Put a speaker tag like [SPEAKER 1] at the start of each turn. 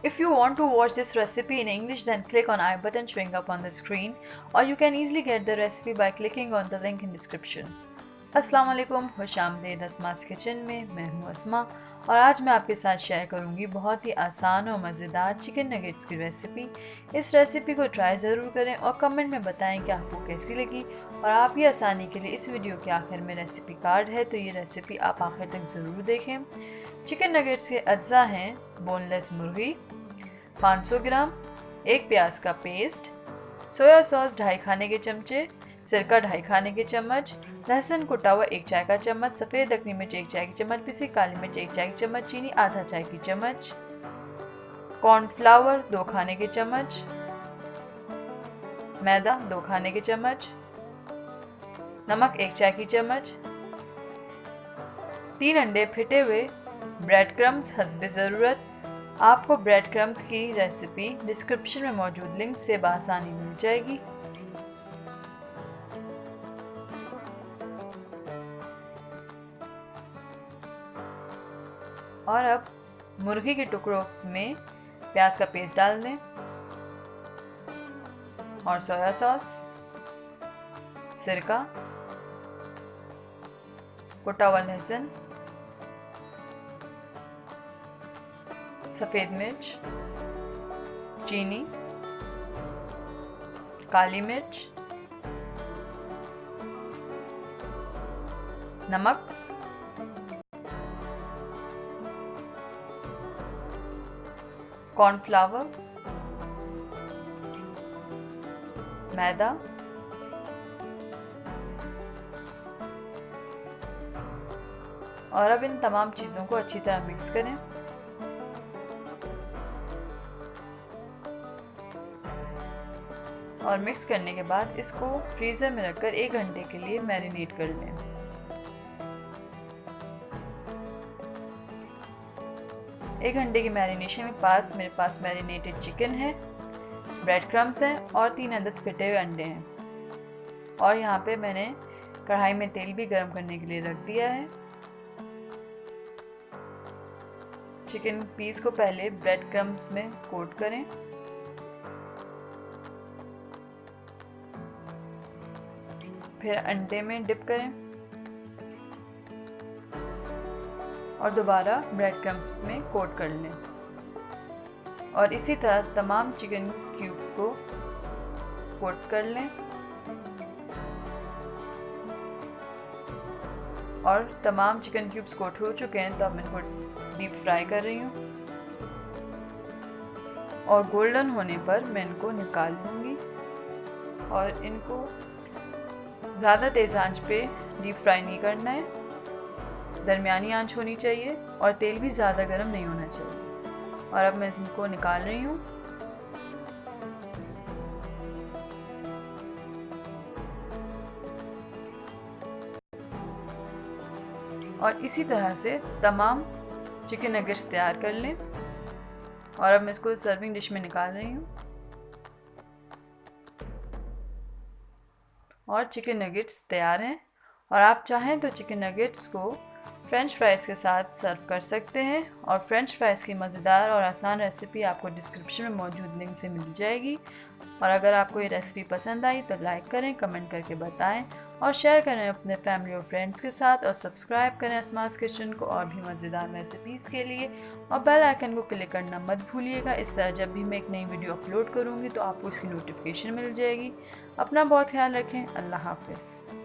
[SPEAKER 1] If you want to watch this recipe in English, then click on I button showing up on the screen, or you can easily get the recipe by clicking on the link in description. अस्सलाम वालेकुम, खुशामदीद Asma's kitchen में। मैं हूँ अस्मा और आज मैं आपके साथ शेयर करूँगी बहुत ही आसान और मज़ेदार चिकन नगेट्स की रेसिपी। इस रेसिपी को ट्राई ज़रूर करें और कमेंट में बताएं कि आपको कैसी लगी। और आप ही आसानी के लिए इस वीडियो के आखिर में रेसिपी कार्ड है, तो ये रेसिपी आप आखिर तक ज़रूर देखें। चिकन नगेट्स के अज्जा हैं बोनलेस मुर्गी 500 ग्राम, एक प्याज का पेस्ट, सोया सॉस 2.5 खाने के चमचे, सिरका 2.5 खाने के चम्मच, लहसुन कुटा हुआ 1 चाय का चम्मच, सफ़ेद अकनी मिर्च 1 चाय की चम्मच, पिसी काली मिर्च 1 चाय की चम्मच, चीनी आधा चाय की चम्मच, कॉर्नफ्लावर 2 खाने के चम्मच, मैदा 2 खाने के चम्मच, नमक 1 चाय की चम्मच, 3 अंडे फिटे हुए, ब्रेड क्रम्स हस्बे ज़रूरत। आपको ब्रेड क्रम्स की रेसिपी डिस्क्रिप्शन में मौजूद लिंक से बआसानी मिल जाएगी। और अब मुर्गी के टुकड़ों में प्याज का पेस्ट डाल दें और सोया सॉस, सिरका, कुटा हुआ लहसुन, सफ़ेद मिर्च, चीनी, काली मिर्च, नमक, कॉर्नफ्लावर, मैदा, और अब इन तमाम चीज़ों को अच्छी तरह मिक्स करें। और मिक्स करने के बाद इसको फ्रीज़र में रखकर 1 घंटे के लिए मैरिनेट कर लें। एक घंटे की मैरिनेशन के पास मेरे पास मैरिनेटेड चिकन है, ब्रेड क्रम्स हैं और 3 अदद फिटे हुए अंडे हैं। और यहाँ पे मैंने कढ़ाई में तेल भी गर्म करने के लिए रख दिया है। चिकन पीस को पहले ब्रेड क्रम्स में कोट करें, फिर अंडे में डिप करें और दोबारा ब्रेड क्रम्स में कोट कर लें। और इसी तरह तमाम चिकन क्यूब्स को कोट कर लें और तमाम चिकन क्यूब्स कोट हो चुके हैं, तो अब मैं इनको डीप फ्राई कर रही हूँ और गोल्डन होने पर मैं इनको निकाल लूँगी। और इनको ज़्यादा तेज़ आंच पे डीप फ्राई नहीं करना है, दरमियानी आंच होनी चाहिए और तेल भी ज़्यादा गर्म नहीं होना चाहिए। और अब मैं इनको निकाल रही हूँ। और इसी तरह से तमाम चिकन नगेट्स तैयार कर लें। और अब मैं इसको सर्विंग डिश में निकाल रही हूँ और चिकन नगेट्स तैयार हैं। और आप चाहें तो चिकन नगेट्स को फ्रेंच फ्राइज़ के साथ सर्व कर सकते हैं। और फ्रेंच फ्राइज़ की मज़ेदार और आसान रेसिपी आपको डिस्क्रिप्शन में मौजूद लिंक से मिल जाएगी। और अगर आपको ये रेसिपी पसंद आई तो लाइक करें, कमेंट करके बताएं और शेयर करें अपने फैमिली और फ्रेंड्स के साथ। और सब्सक्राइब करें अस्मास किचन को और भी मज़ेदार रेसिपीज़ के लिए। और बेल आइकन को क्लिक करना मत भूलिएगा। इस तरह जब भी मैं एक नई वीडियो अपलोड करूँगी तो आपको इसकी नोटिफिकेशन मिल जाएगी। अपना बहुत ख्याल रखें। अल्लाह हाफ़िज़।